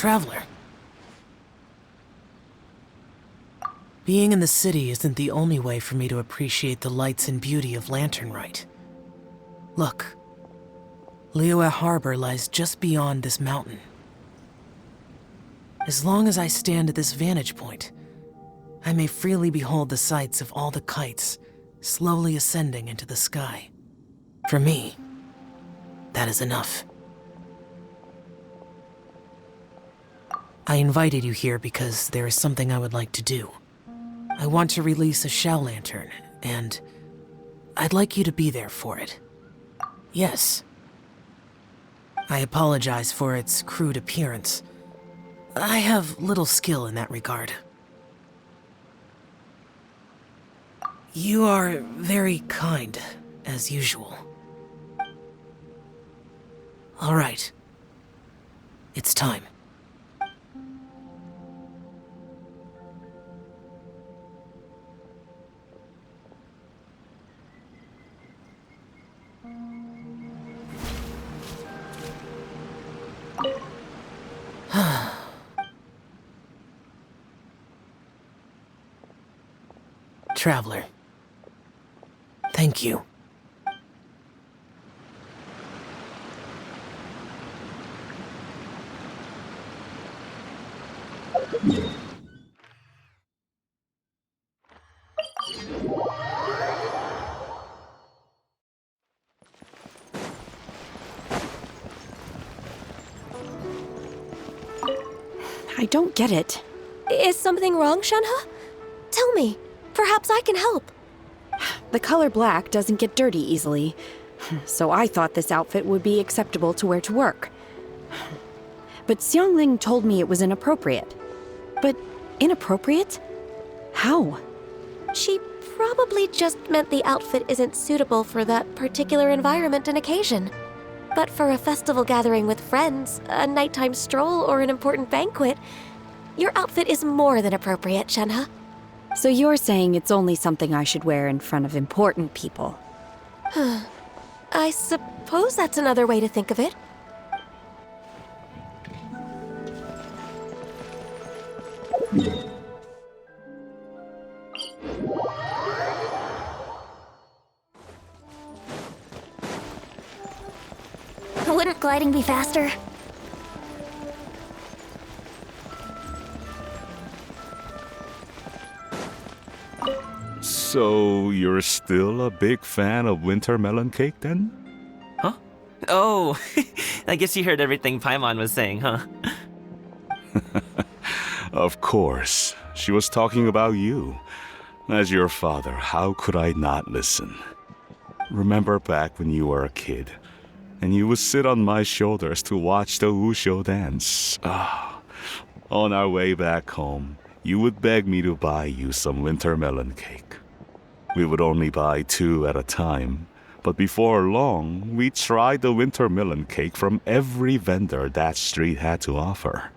Traveler. Being in the city isn't the only way for me to appreciate the lights and beauty of Lanternrite. Look, Liyue Harbor lies just beyond this mountain. As long as I stand at this vantage point, I may freely behold the sights of all the kites slowly ascending into the sky. For me, that is enough. I invited you here because there is something I would like to do. I want to release a shell lantern, and I'd like you to be there for it. Yes. I apologize for its crude appearance. I have little skill in that regard. You are very kind, as usual. All right. It's time. Traveler, thank you. I don't get it. Is something wrong, Shenhe? Tell me. Perhaps I can help. The color black doesn't get dirty easily, so I thought this outfit would be acceptable to wear to work. But Xiangling told me it was inappropriate. But inappropriate? How? She probably just meant the outfit isn't suitable for that particular environment and occasion. But for a festival gathering with friends, a nighttime stroll, or an important banquet, your outfit is more than appropriate, Shenhe. So you're saying it's only something I should wear in front of important people? I suppose that's another way to think of it. Wouldn't gliding be faster? So, you're still a big fan of winter melon cake then? Huh? Oh, I guess you heard everything Paimon was saying, huh? Of course. She was talking about you. As your father, how could I not listen? Remember back when you were a kid, and you would sit on my shoulders to watch the Wushu dance. On our way back home, you would beg me to buy you some winter melon cake. We would only buy 2 at a time, but before long, we tried the winter melon cake from every vendor that street had to offer.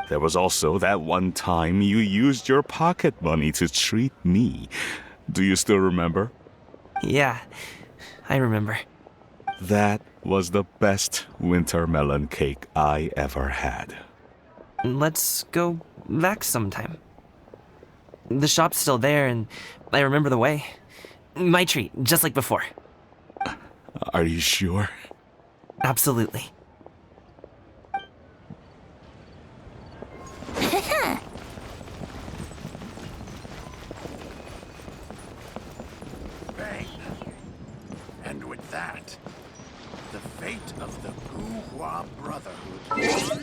There was also that one time you used your pocket money to treat me. Do you still remember? Yeah, I remember. That was the best winter melon cake I ever had. Let's go back sometime. The shop's still there, and I remember the way. My treat, just like before. Are you sure? Absolutely. Bang! And with that, the fate of the Guhua Brotherhood was...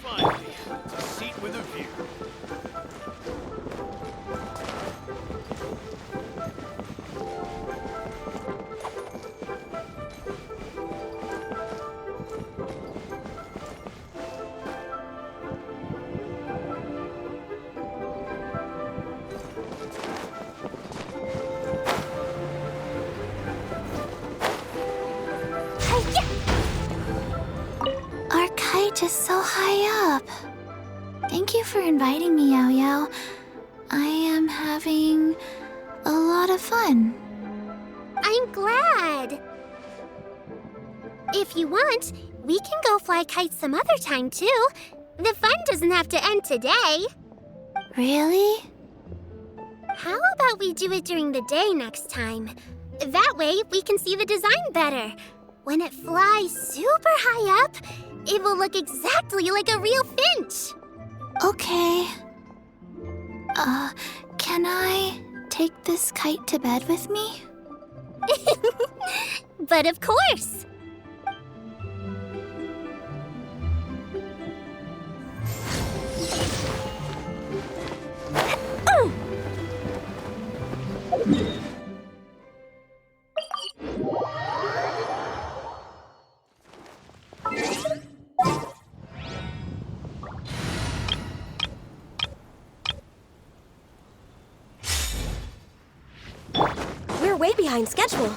Finally, a seat with a view. Our kite is so high up. Thank you for inviting me, Yao Yao. I am having a lot of fun. I'm glad. If you want, we can go fly kites some other time too. The fun doesn't have to end today. Really? How about we do it during the day next time? That way, we can see the design better. When it flies super high up, it will look exactly like a real finch. Okay. Can I take this kite to bed with me? But of course. We're way behind schedule.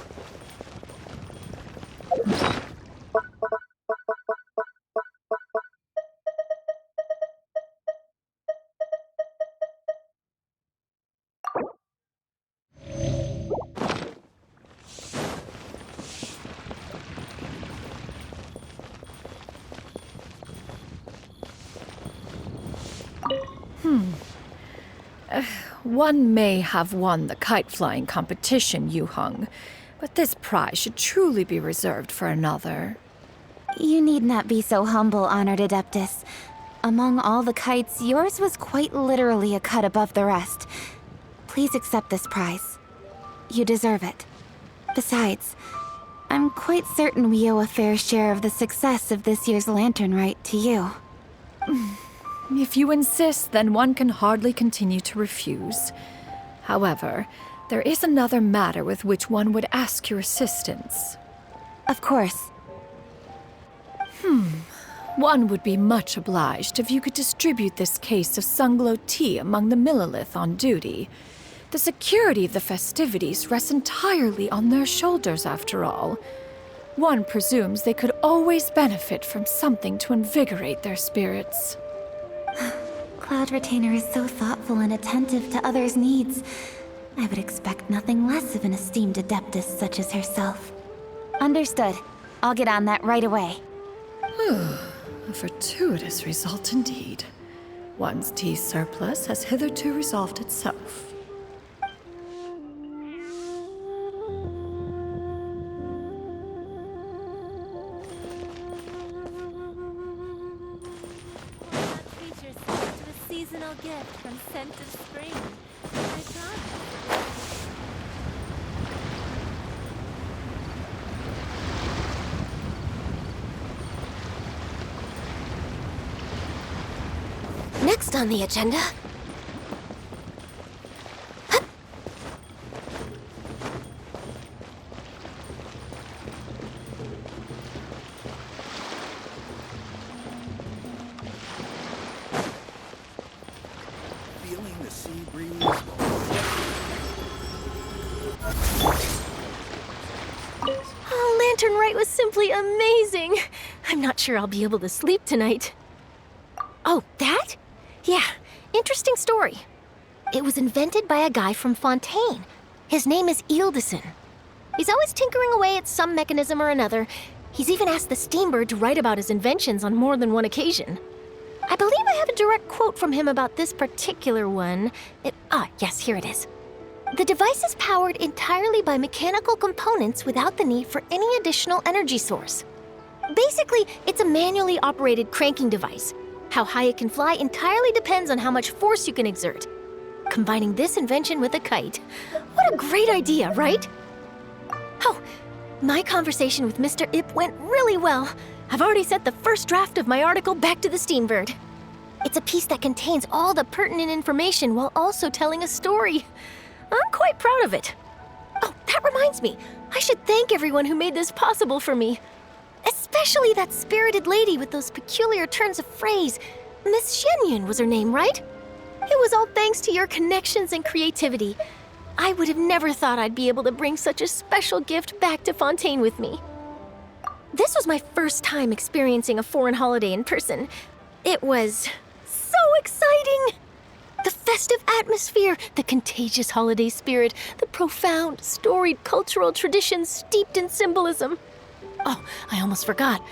One may have won the kite-flying competition, Yu Hung, but this prize should truly be reserved for another. You need not be so humble, Honored Adeptus. Among all the kites, yours was quite literally a cut above the rest. Please accept this prize. You deserve it. Besides, I'm quite certain we owe a fair share of the success of this year's lantern rite to you. If you insist, then one can hardly continue to refuse. However, there is another matter with which one would ask your assistance. Of course. One would be much obliged if you could distribute this case of Sunglow tea among the Millilith on duty. The security of the festivities rests entirely on their shoulders, after all. One presumes they could always benefit from something to invigorate their spirits. Cloud Retainer is so thoughtful and attentive to others' needs. I would expect nothing less of an esteemed adeptus such as herself. Understood. I'll get on that right away. A fortuitous result indeed. One's tea surplus has hitherto resolved itself. seasonal gift from Scent of Spring. I promise. Next on the agenda. Feeling the sea breeze. Oh, Lantern Rite was simply amazing. I'm not sure I'll be able to sleep tonight. Oh, that? Yeah, interesting story. It was invented by a guy from Fontaine. His name is Ealdison. He's always tinkering away at some mechanism or another. He's even asked the Steambird to write about his inventions on more than one occasion. I believe I have a direct quote from him about this particular one. Yes, here it is. The device is powered entirely by mechanical components without the need for any additional energy source. Basically, it's a manually operated cranking device. How high it can fly entirely depends on how much force you can exert. Combining this invention with a kite. What a great idea, right? Oh, my conversation with Mr. Ip went really well. I've already sent the first draft of my article back to the Steambird. It's a piece that contains all the pertinent information while also telling a story. I'm quite proud of it. Oh, that reminds me. I should thank everyone who made this possible for me. Especially that spirited lady with those peculiar turns of phrase. Miss Shenyun was her name, right? It was all thanks to your connections and creativity. I would have never thought I'd be able to bring such a special gift back to Fontaine with me. This was my first time experiencing a foreign holiday in person. It was so exciting! The festive atmosphere, the contagious holiday spirit, the profound, storied cultural traditions steeped in symbolism. Oh, I almost forgot.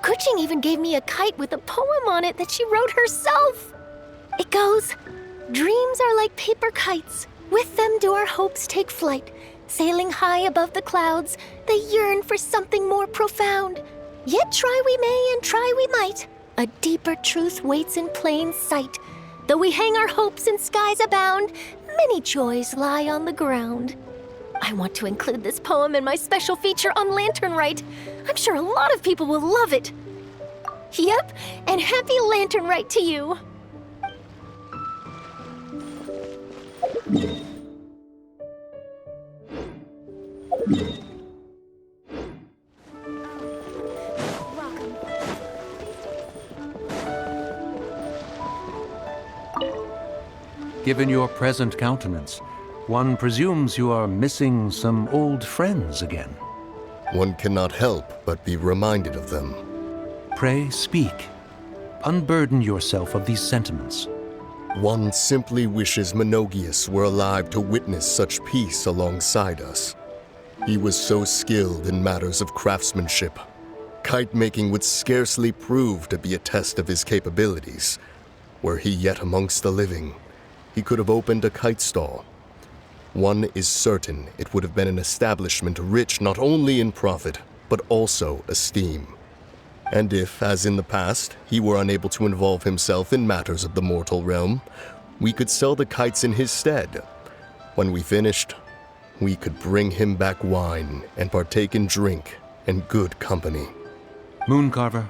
Kuching even gave me a kite with a poem on it that she wrote herself. It goes, "Dreams are like paper kites. With them do our hopes take flight. Sailing high above the clouds, they yearn for something more profound. Yet try we may and try we might. A deeper truth waits in plain sight. Though we hang our hopes in skies abound, many joys lie on the ground." I want to include this poem in my special feature on Lantern Rite. I'm sure a lot of people will love it. Yep, and happy Lantern Rite to you. Given your present countenance, one presumes you are missing some old friends again. One cannot help but be reminded of them. Pray speak. Unburden yourself of these sentiments. One simply wishes Menogius were alive to witness such peace alongside us. He was so skilled in matters of craftsmanship. Kite making would scarcely prove to be a test of his capabilities. Were he yet amongst the living, he could have opened a kite stall. One is certain it would have been an establishment rich not only in profit, but also esteem. And if, as in the past, he were unable to involve himself in matters of the mortal realm, we could sell the kites in his stead. When we finished, we could bring him back wine and partake in drink and good company. Mooncarver,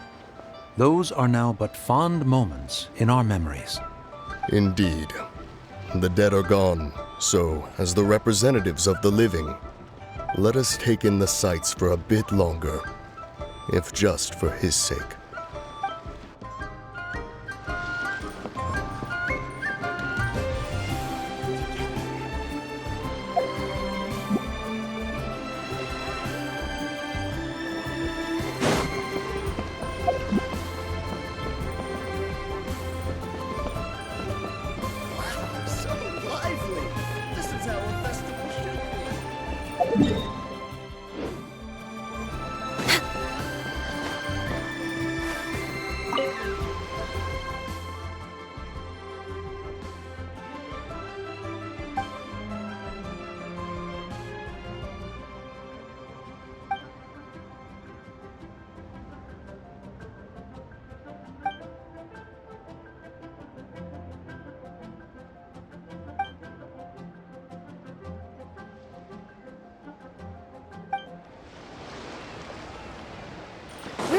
those are now but fond moments in our memories. Indeed. The dead are gone, so, as the representatives of the living, let us take in the sights for a bit longer, if just for his sake. So lively! This is how a festival should be.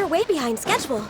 way behind schedule.